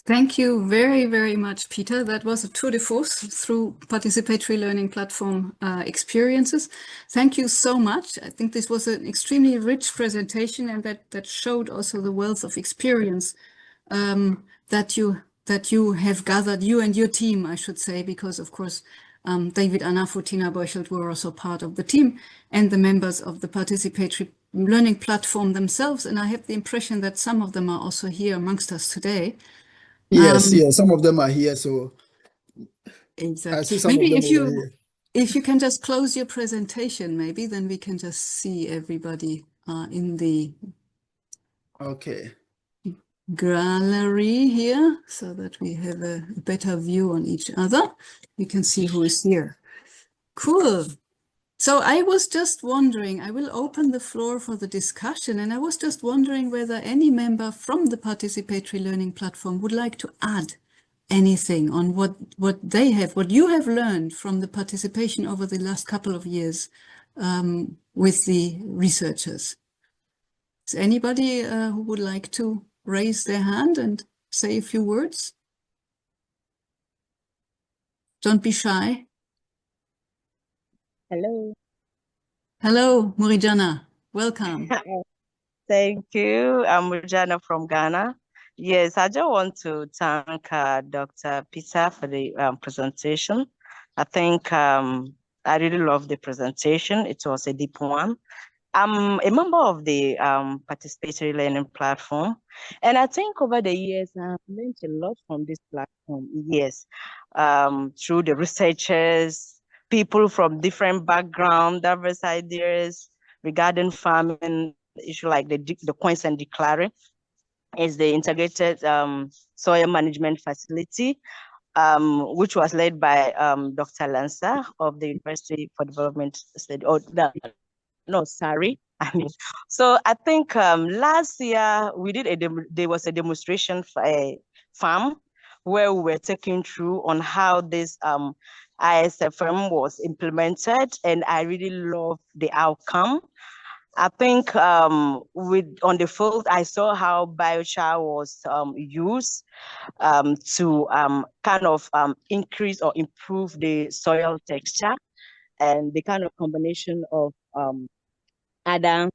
Thank you very, very much, Peter. That was a tour de force through participatory learning platform experiences. Thank you so much. I think this was an extremely rich presentation, and that showed also the wealth of experience that you have gathered, you and your team, I should say, because of course David Anafu, Tina Beuchelt were also part of the team, and the members of the participatory learning platform themselves. And I have the impression that some of them are also here amongst us today. Yes, some of them are here, so exactly. I see some maybe of them over here. If you can just close your presentation, maybe then we can just see everybody in the gallery here, so that we have a better view on each other. We can see who is here. Cool. So I was just wondering, I will open the floor for the discussion, and I was just wondering whether any member from the participatory learning platform would like to add anything on what you have learned from the participation over the last couple of years with the researchers. Is anybody who would like to raise their hand and say a few words? Don't be shy. Hello. Hello, Murijana. Welcome. Thank you. I'm Murijana from Ghana. Yes, I just want to thank Dr. Peter for the presentation. I think I really love the presentation. It was a deep one. I'm a member of the Participatory Learning Platform, and I think over the years I've learned a lot from this platform. Yes, through the researchers, people from different backgrounds, diverse ideas regarding farming, issue like the coins and declaring is the integrated soil management facility, which was led by Dr. Lanza of the University for Development Study, sorry. So I think last year we did there was a demonstration for a farm where we were taking through on how this ISFM was implemented, and I really love the outcome. I think on the field, I saw how biochar was used to kind of increase or improve the soil texture, and the kind of combination of other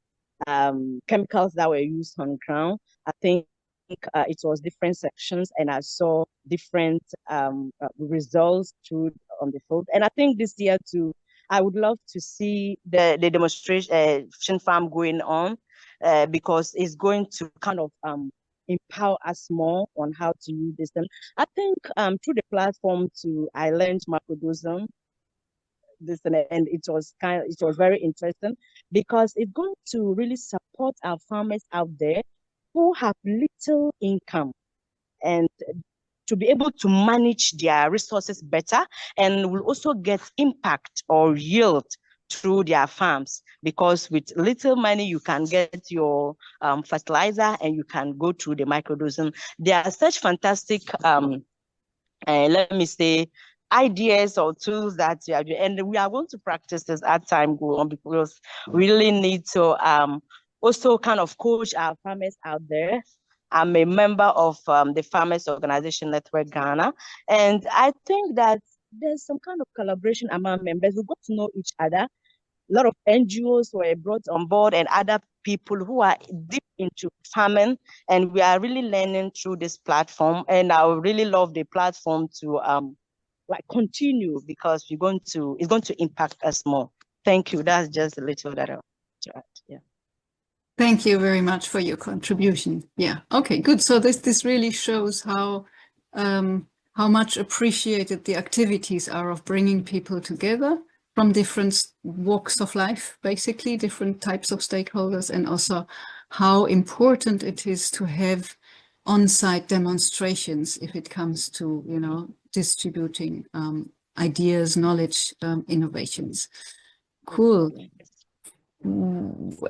chemicals that were used on ground. I think it was different sections, and I saw different results on the field. And I think this year too, I would love to see the demonstration farm going on because it's going to kind of empower us more on how to use this. And I think through the platform too, I learned microdosing. And it was very interesting because it's going to really support our farmers out there who have little income, and to be able to manage their resources better, and will also get impact or yield through their farms, because with little money you can get your fertilizer and you can go through the microdosing. There are such fantastic let me say ideas or tools that you have, and we are going to practice this as time go on, because we really need to also kind of coach our farmers out there. I'm a member of the Farmers Organization Network Ghana, and I think that there's some kind of collaboration among members. We got to know each other. A lot of NGOs were brought on board, and other people who are deep into farming, and we are really learning through this platform. And I really love the platform to continue, because it's going to impact us more. Thank you. That's just a little that I want to add. Yeah. Thank you very much for your contribution. Yeah. Okay. Good. So this really shows how much appreciated the activities are of bringing people together from different walks of life, basically different types of stakeholders, and also how important it is to have on-site demonstrations if it comes to, distributing ideas, knowledge, innovations. Cool.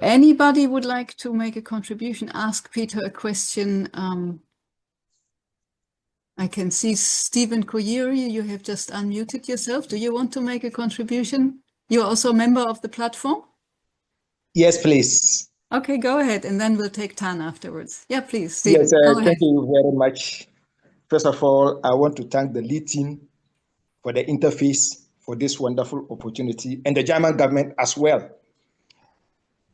Anybody would like to make a contribution? Ask Peter a question. I can see Stephen Koyeri, you have just unmuted yourself. Do you want to make a contribution? You're also a member of the platform? Yes, please. Okay, go ahead, and then we'll take Tan afterwards. Yeah, please, Stephen. Yes, thank you very much First of all, I want to thank the lead team for the interface for this wonderful opportunity and the German government as well.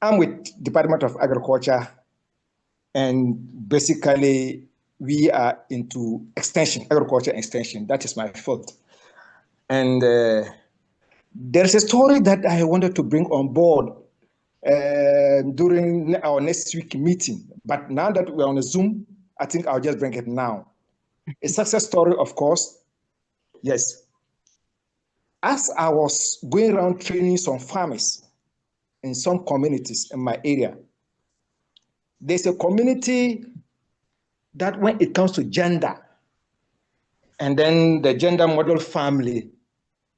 I'm with Department of Agriculture, and basically we are into extension, agriculture extension. That is my field. And there's a story that I wanted to bring on board during our next week meeting. But now that we're on a Zoom, I think I'll just bring it now. A success story, of course. Yes. As I was going around training some farmers in some communities in my area, there's a community that when it comes to gender, and then the gender model family,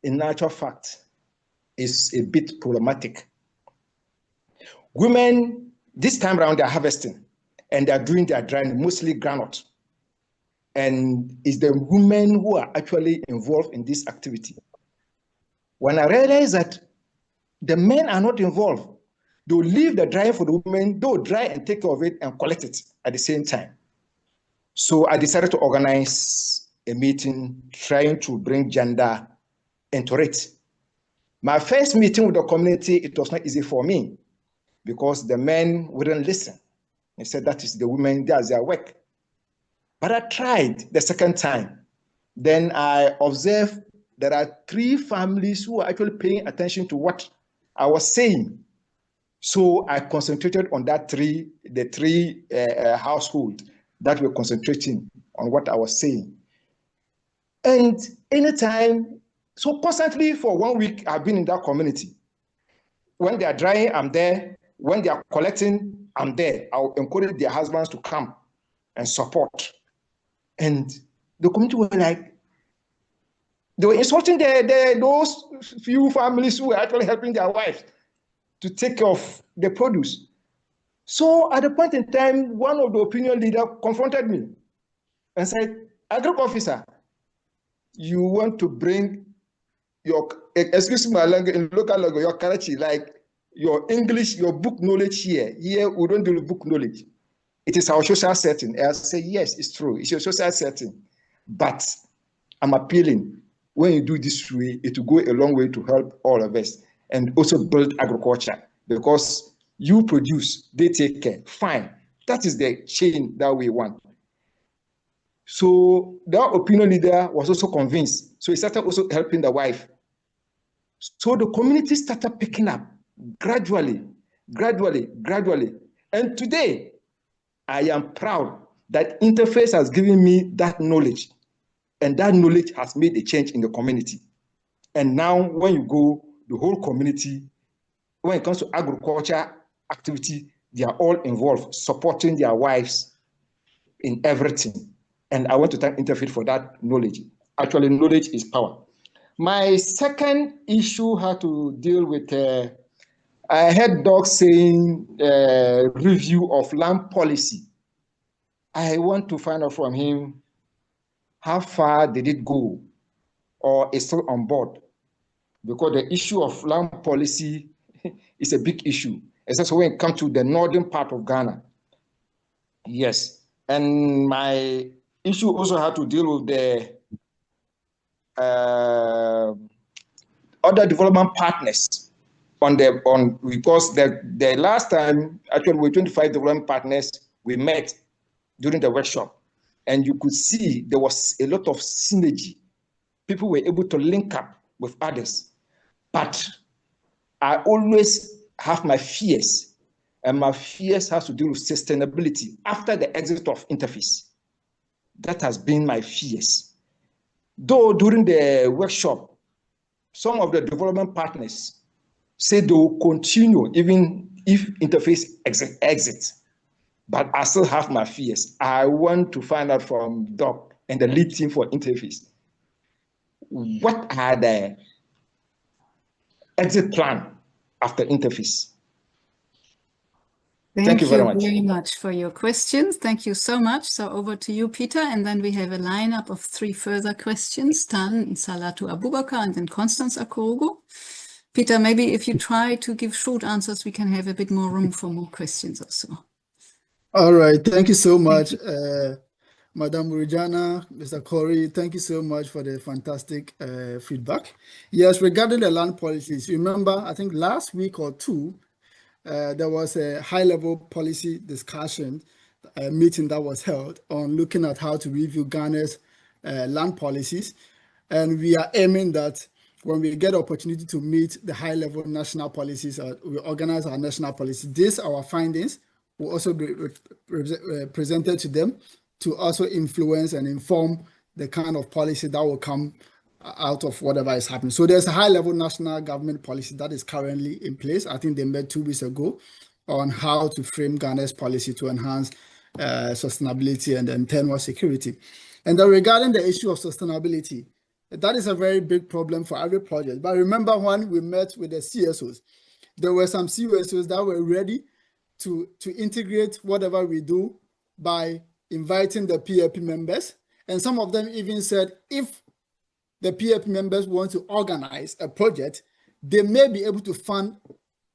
in actual fact, is a bit problematic. Women, this time around, they're harvesting and they're doing their drying, mostly granite. And it's the women who are actually involved in this activity. When I realized that the men are not involved, they'll leave the drying for the women, they'll dry and take care of it and collect it at the same time. So I decided to organize a meeting trying to bring gender into it. My first meeting with the community, it was not easy for me because the men wouldn't listen. They said that is the women, that's their work. But I tried the second time. Then I observed there are 3 families who are actually paying attention to what I was saying. So I concentrated on that the three households that were concentrating on what I was saying. And anytime, so constantly for 1 week, I've been in that community. When they are drying, I'm there. When they are collecting, I'm there. I'll encourage their husbands to come and support. And the community were like, they were insulting those few families who were actually helping their wives to take care of the produce. So at a point in time, one of the opinion leaders confronted me and said, Agric officer, you want to bring your, excuse my language, in local language, your Karachi, like your English, your book knowledge here. Here, we don't do book knowledge. It is our social setting. And I say, yes, it's true. It's your social setting. But I'm appealing. When you do this way, it will go a long way to help all of us and also build agriculture, because you produce, they take care. Fine. That is the chain that we want. So that opinion leader was also convinced. So he started also helping the wife. So the community started picking up gradually. And today, I am proud that Interface has given me that knowledge. And that knowledge has made a change in the community. And now when you go, the whole community, when it comes to agriculture activity, they are all involved, supporting their wives in everything. And I want to thank Interfaith for that knowledge. Actually, knowledge is power. My second issue had to deal with, I heard Doc saying review of land policy. I want to find out from him, how far did it go, or is still on board? Because the issue of land policy is a big issue, especially when it comes to the northern part of Ghana. Yes, and my issue also had to deal with the other development partners because the last time, actually, we were 25 development partners we met during the workshop. And you could see there was a lot of synergy. People were able to link up with others. But I always have my fears, and my fears has to do with sustainability after the exit of Interface. That has been my fears. Though during the workshop, some of the development partners said they will continue even if Interface exits. But I still have my fears. I want to find out from Doc and the lead team for Interface, what are the exit plan after Interface? Thank you very much for your questions. Thank you so much. So over to you, Peter. And then we have a lineup of 3 further questions, Tan, Salatu Abubakar, and then Constance Akorogo. Peter, maybe if you try to give short answers, we can have a bit more room for more questions also. All right, thank you so much. Madam Murjana, Mr. Corey, thank you so much for the fantastic feedback. Yes, regarding the land policies, remember, I think last week or two, there was a high-level policy discussion meeting that was held on looking at how to review Ghana's land policies. And we are aiming that when we get opportunity to meet the high-level national policies, we organize our national policies. These, our findings, will also be presented to them to also influence and inform the kind of policy that will come out of whatever is happening. So there's a high-level national government policy that is currently in place. I think they met 2 weeks ago on how to frame Ghana's policy to enhance sustainability and internal security. And then regarding the issue of sustainability, that is a very big problem for every project. But remember when we met with the CSOs, there were some CSOs that were ready to integrate whatever we do by inviting the PLP members. And some of them even said, if the PLP members want to organize a project, they may be able to fund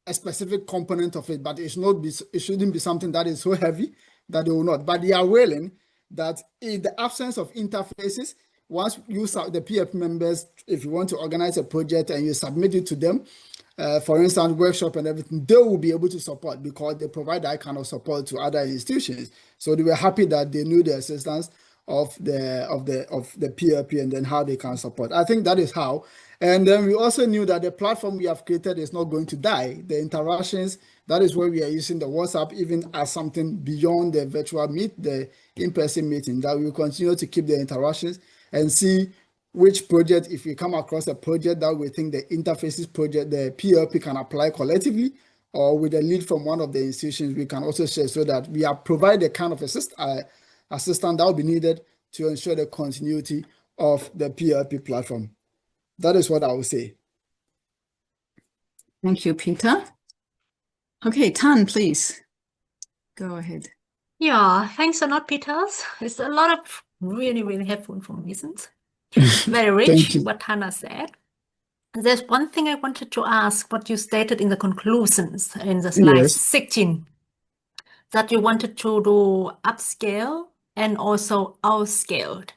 a specific component of it, but it shouldn't be something that is so heavy that they will not. But they are willing that in the absence of interfaces, once you the PLP members, if you want to organize a project and you submit it to them, for instance, workshop and everything, they will be able to support because they provide that kind of support to other institutions. So they were happy that they knew the assistance of the PLP and then how they can support. I think that is how. And then we also knew that the platform we have created is not going to die. The interactions, that is where we are using the WhatsApp even as something beyond the virtual meet, the in-person meeting, that we will continue to keep the interactions and see which project, if we come across a project that we think the interfaces project, the PLP can apply collectively, or with a lead from one of the institutions, we can also share so that we have provided the kind of assistance that will be needed to ensure the continuity of the PLP platform. That is what I would say. Thank you, Peter. Okay, Tan, please go ahead. Yeah, thanks a lot, Peter. It's a lot of really, really helpful information. Very rich, what Hannah said. There's one thing I wanted to ask, what you stated in the conclusions in the slide 16, that you wanted to do upscale and also outscaled.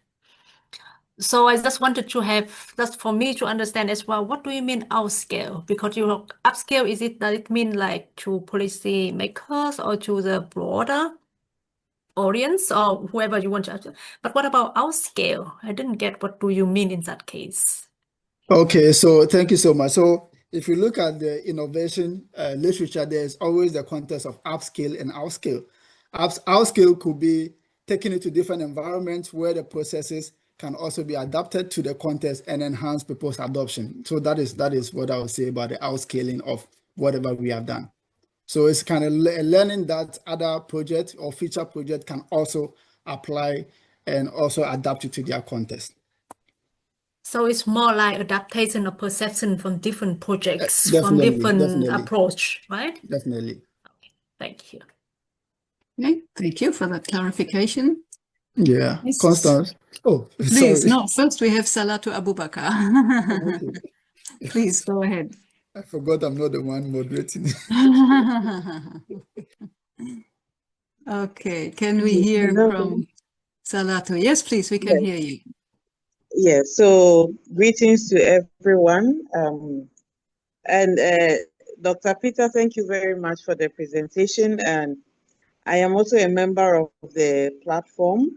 So I just wanted to have, just for me to understand as well, what do you mean outscale? Because upscale, does it mean like to policy makers or to the broader audience or whoever you want to, but what about outscale? I didn't get what do you mean in that case. Okay, so thank you so much. So if you look at the innovation literature, there's always the context of upscale and outscale. Outscale could be taken into different environments where the processes can also be adapted to the context and enhance people's adoption. So that is what I would say about the outscaling of whatever we have done. So it's kind of learning that other projects or feature projects can also apply and also adapt it to their context. So it's more like adaptation of perception from different projects, from different approach, right? Definitely. Okay, thank you. Okay, thank you for that clarification. Yeah, yes. Constance. Oh, please, sorry. No, first we have Salatu Abubakar. Okay. Please go ahead. I forgot I'm not the one moderating. Okay, can we hear from Salatu? Yes, please, we can hear you. Yes, so greetings to everyone. And Dr. Peter, thank you very much for the presentation. And I am also a member of the platform,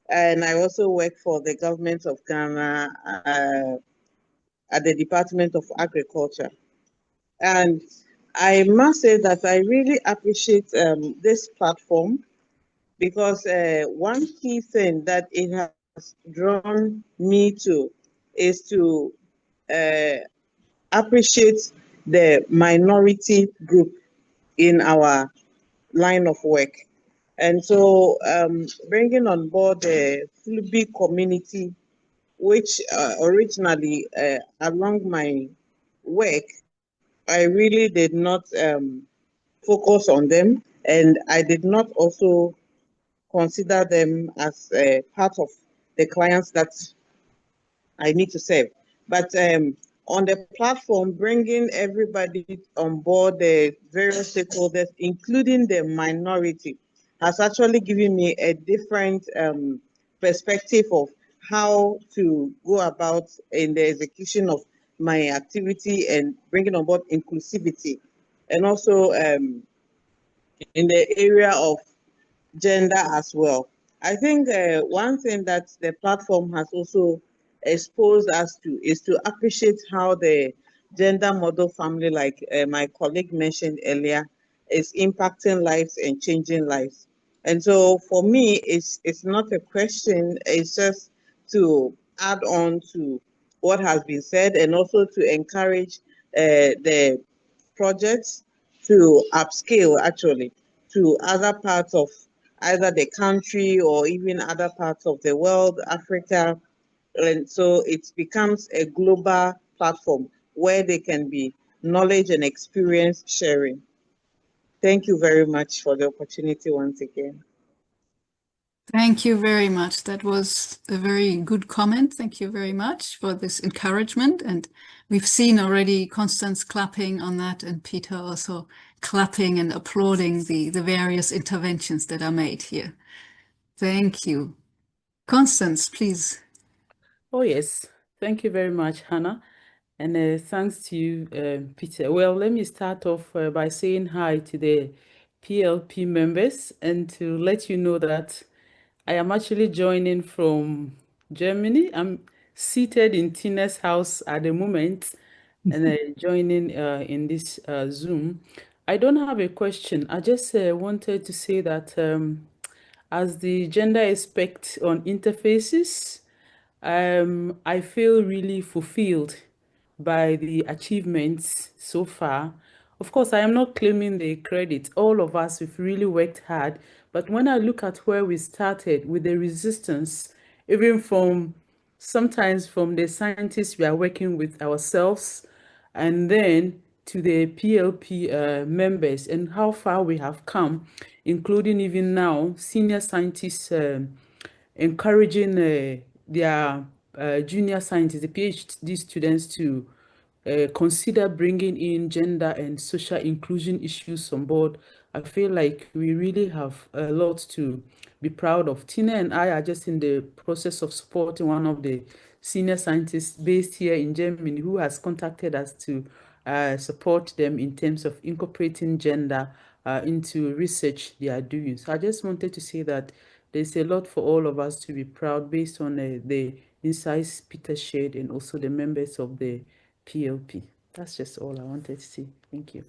and I also work for the government of Ghana at the Department of Agriculture. And I must say that I really appreciate this platform because one key thing that it has drawn me to is to appreciate the minority group in our line of work. And so bringing on board the Fulby community, which originally along my work, I really did not focus on them, and I did not also consider them as part of the clients that I need to serve. But on the platform, bringing everybody on board, the various stakeholders, including the minority, has actually given me a different perspective of how to go about in the execution of my activity and bringing on board inclusivity, and also in the area of gender as well. I think one thing that the platform has also exposed us to is to appreciate how the gender model family, like my colleague mentioned earlier, is impacting lives and changing lives. And so for me, it's not a question, it's just to add on to what has been said and also to encourage the projects to upscale actually to other parts of either the country or even other parts of the world, Africa. And so it becomes a global platform where they can be knowledge and experience sharing. Thank you very much for the opportunity once again. Thank you very much. That was a very good comment. Thank you very much for this encouragement. And we've seen already Constance clapping on that and Peter also clapping and applauding the various interventions that are made here. Thank you. Constance, please. Oh, yes. Thank you very much, Hannah. And thanks to you, Peter. Well, let me start off by saying hi to the PLP members and to let you know that I am actually joining from Germany. I'm seated in Tina's house at the moment and joining in this Zoom. I don't have a question. I just wanted to say that as the gender aspect on interfaces, I feel really fulfilled by the achievements so far. Of course, I am not claiming the credit. All of us have really worked hard. But when I look at where we started with the resistance, even from sometimes from the scientists we are working with ourselves, and then to the PLP members and how far we have come, including even now, senior scientists encouraging their junior scientists, the PhD students, to consider bringing in gender and social inclusion issues on board. I feel like we really have a lot to be proud of. Tina and I are just in the process of supporting one of the senior scientists based here in Germany who has contacted us to support them in terms of incorporating gender into research they are doing. So I just wanted to say that there's a lot for all of us to be proud based on the insights Peter shared and also the members of the PLP. That's just all I wanted to say. Thank you.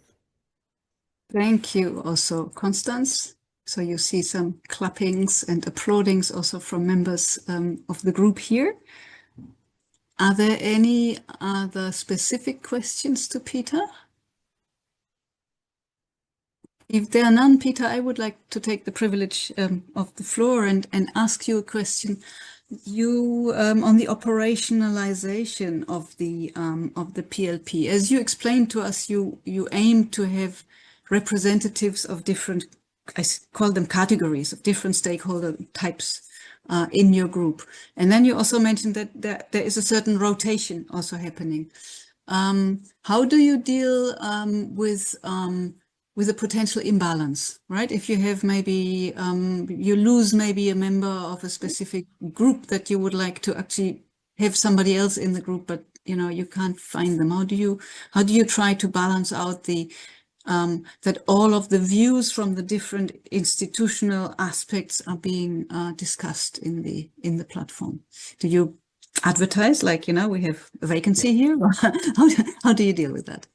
Thank you also, Constance. So you see some clappings and applaudings also from members of the group here. Are there any other specific questions to Peter? If there are none, Peter, I would like to take the privilege of the floor and ask you a question. You on the operationalization of the PLP, as you explained to us, you aim to have representatives of different, I call them categories, of different stakeholder types in your group. And then you also mentioned that there is a certain rotation also happening. How do you deal with a potential imbalance, right? If you have maybe, you lose maybe a member of a specific group that you would like to actually have somebody else in the group, but you can't find them. How do you try to balance out the that all of the views from the different institutional aspects are being discussed in the platform? Do you advertise like, we have a vacancy here? How do you deal with that?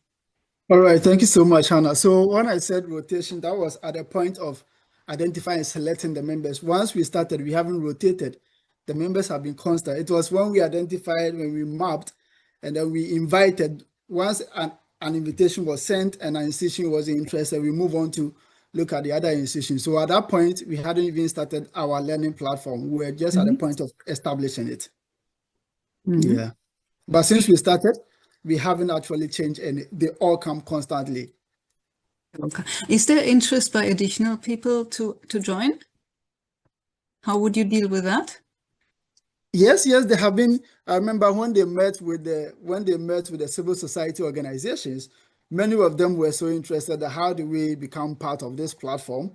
All right, thank you so much, Hannah. So when I said rotation, that was at the point of identifying and selecting the members. Once we started, we haven't rotated. The members have been constant. It was when we identified, when we mapped, and then we invited. Once an invitation was sent and an institution was interested, we move on to look at the other institutions. So at that point, we hadn't even started our learning platform. We were just at the point of establishing it. Yeah. But since we started, we haven't actually changed any. They all come constantly. Okay. Is there interest by additional people to join? How would you deal with that? Yes, there have been. I remember when they met with the civil society organizations, many of them were so interested that how do we become part of this platform?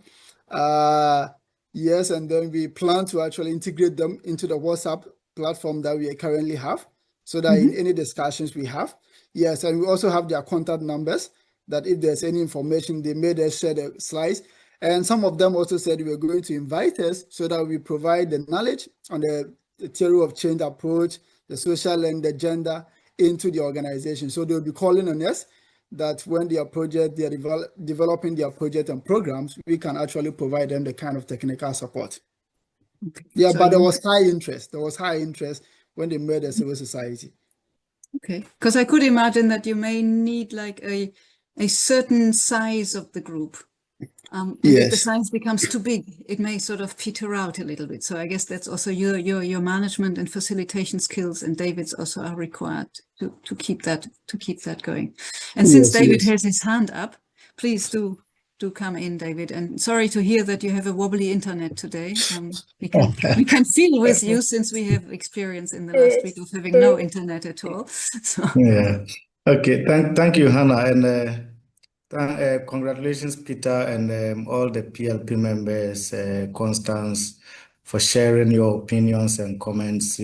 Yes, and then we plan to actually integrate them into the WhatsApp platform that we currently have, so that in any discussions we have. Yes, and we also have their contact numbers, that if there's any information, they made us share the slides. And some of them also said we were going to invite us so that we provide the knowledge on the theory of change approach, the social and the gender into the organization. So they'll be calling on us that when they are developing their project and programs, we can actually provide them the kind of technical support. Okay. Yeah, so but there was high interest. There was high interest when they made a civil society. Okay, because I could imagine that you may need like a certain size of the group. And yes. If the size becomes too big, it may sort of peter out a little bit. So I guess that's also your management and facilitation skills, and David's also are required to keep that going. And since David has his hand up, please do come in, David. And sorry to hear that you have a wobbly internet today. We can feel with you, since we have experience in the last week of having no internet at all. So. Yeah. Okay. Thank you, Hannah, and congratulations, Peter, and all the PLP members, Constance, for sharing your opinions and comments,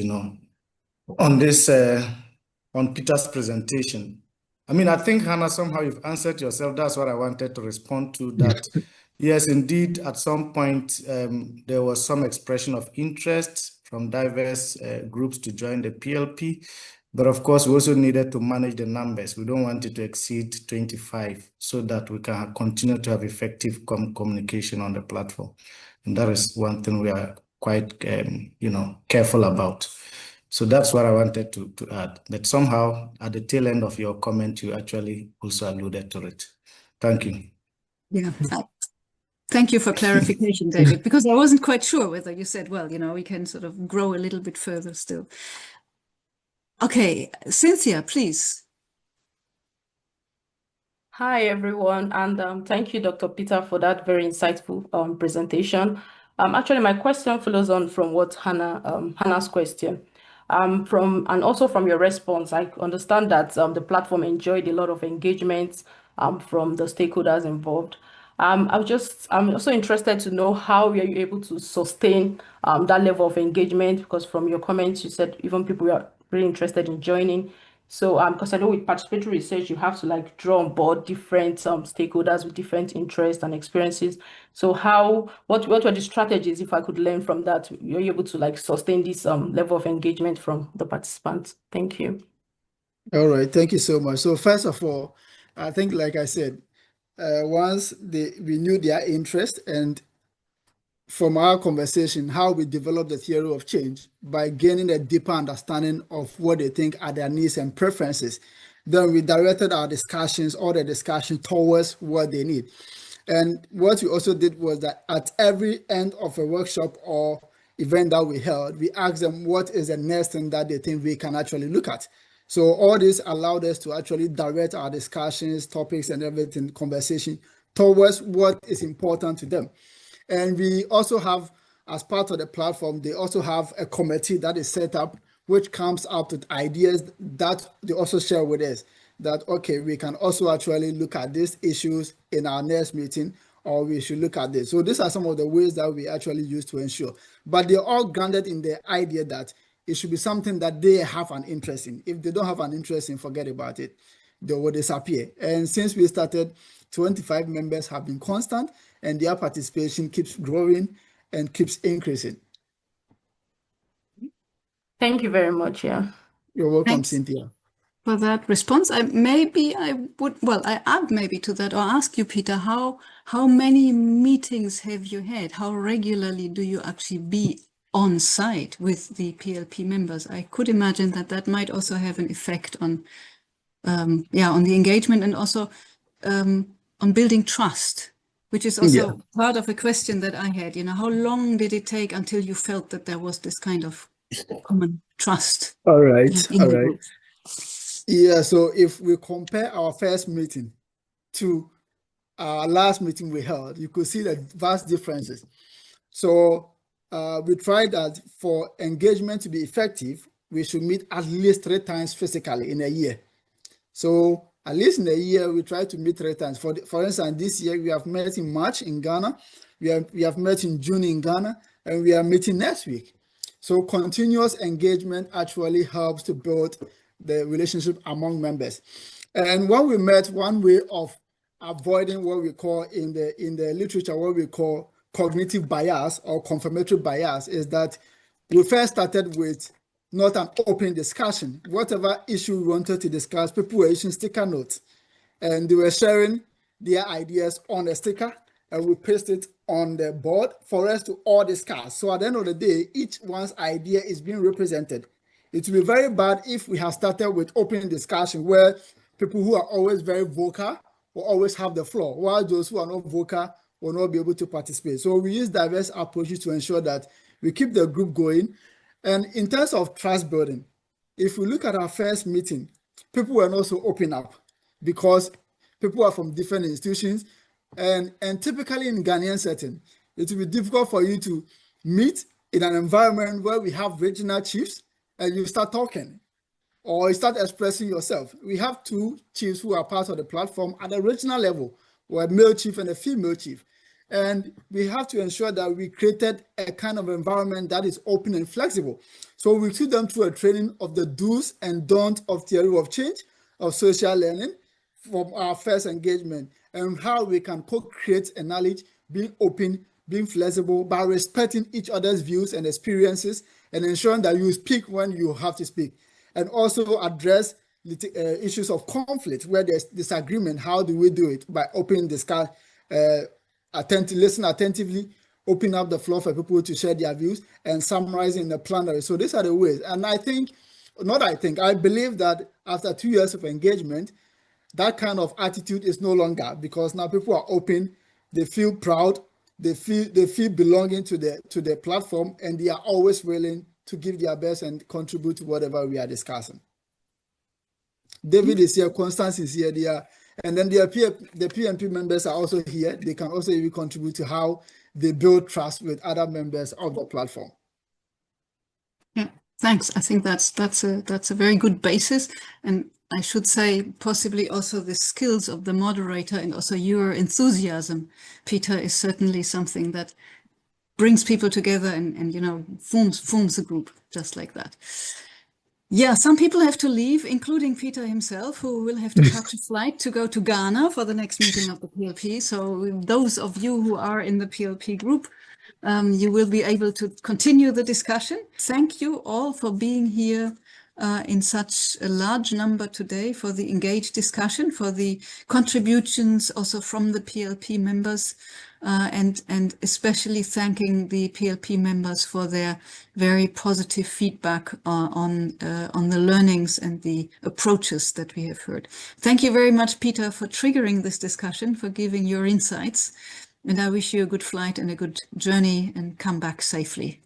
on this, on Peter's presentation. I mean, I think, Hannah, somehow you've answered yourself. That's what I wanted to respond to, that yes, indeed, at some point, there was some expression of interest from diverse groups to join the PLP. But of course, we also needed to manage the numbers. We don't want it to exceed 25 so that we can continue to have effective communication on the platform. And that is one thing we are quite, careful about. So that's what I wanted to add. But somehow, at the tail end of your comment, you actually also alluded to it. Thank you. Yeah. Thank you for clarification, David, because I wasn't quite sure whether you said, well, we can sort of grow a little bit further still. Okay, Cynthia, please. Hi, everyone, and thank you, Dr. Peter, for that very insightful presentation. Actually, my question follows on from what Hannah's question. And also from your response, I understand that the platform enjoyed a lot of engagement from the stakeholders involved. I'm also interested to know how are you able to sustain that level of engagement, because from your comments, you said even people are really interested in joining. So, because I know with participatory research, you have to draw on board different stakeholders with different interests and experiences. So what were the strategies, if I could learn from that, you're able to sustain this level of engagement from the participants? Thank you. All right, thank you so much. So first of all, I think, like I said, once we knew their interest, and from our conversation, how we developed the theory of change by gaining a deeper understanding of what they think are their needs and preferences. Then we directed all the discussion towards what they need. And what we also did was that at every end of a workshop or event that we held, we asked them what is the next thing that they think we can actually look at. So all this allowed us to actually direct our discussions, topics, and everything, conversation towards what is important to them. And we also have, as part of the platform, they also have a committee that is set up, which comes up with ideas that they also share with us, that, okay, we can also actually look at these issues in our next meeting, or we should look at this. So these are some of the ways that we actually use to ensure. But they're all grounded in the idea that it should be something that they have an interest in. If they don't have an interest in, forget about it. They will disappear. And since we started, 25 members have been constant, and their participation keeps growing and keeps increasing. Thank you very much. Yeah. You're welcome, Thanks Cynthia, for that response. I add maybe to that, or ask you, Peter, how many meetings have you had? How regularly do you actually be on site with the PLP members? I could imagine that might also have an effect on the engagement, and also on building trust, which is also part of a question that I had. How long did it take until you felt that there was this kind of common trust? All right. Yeah, so if we compare our first meeting to our last meeting we held, you could see the vast differences. So we tried that for engagement to be effective, we should meet at least 3 times physically in a year. So at least in a year, we try to meet 3 times. For instance, this year we have met in March in Ghana, We have met in June in Ghana, and we are meeting next week. So continuous engagement actually helps to build the relationship among members. And when we met, one way of avoiding what we call in the literature, what we call cognitive bias or confirmatory bias, is that we first started with not an open discussion. Whatever issue we wanted to discuss, people were using sticker notes, and they were sharing their ideas on a sticker, and we pasted it on the board for us to all discuss. So at the end of the day, each one's idea is being represented. It will be very bad if we have started with open discussion where people who are always very vocal will always have the floor, while those who are not vocal will not be able to participate. So we use diverse approaches to ensure that we keep the group going. And in terms of trust building, if we look at our first meeting, people were not so open up because people are from different institutions. And typically in Ghanaian setting, it will be difficult for you to meet in an environment where we have regional chiefs and you start talking or you start expressing yourself. We have two chiefs who are part of the platform at the regional level, or a male chief and a female chief. And we have to ensure that we created a kind of environment that is open and flexible. So we took them through a training of the do's and don'ts of theory of change, of social learning from our first engagement, and how we can co-create a knowledge, being open, being flexible, by respecting each other's views and experiences, and ensuring that you speak when you have to speak. And also address issues of conflict where there's disagreement. How do we do it? By open discuss, listen attentively, open up the floor for people to share their views, and summarizing in the plenary. So these are the ways. And I believe that after 2 years of engagement, that kind of attitude is no longer, because now people are open, they feel proud, they feel belonging to the platform, and they are always willing to give their best and contribute to whatever we are discussing. David is here, Constance is here, and then the PMP members are also here. They can also even contribute to how they build trust with other members of the platform. Yeah, thanks. I think that's a very good basis, and I should say possibly also the skills of the moderator and also your enthusiasm, Peter, is certainly something that brings people together and you know, forms a group just like that. Yeah, some people have to leave, including Peter himself, who will have to catch a flight to go to Ghana for the next meeting of the PLP. So those of you who are in the PLP group, you will be able to continue the discussion. Thank you all for being here in such a large number today, for the engaged discussion, for the contributions also from the PLP members, and especially thanking the PLP members for their very positive feedback on the learnings and the approaches that we have heard. Thank you very much, Peter, for triggering this discussion, for giving your insights. And I wish you a good flight and a good journey, and come back safely.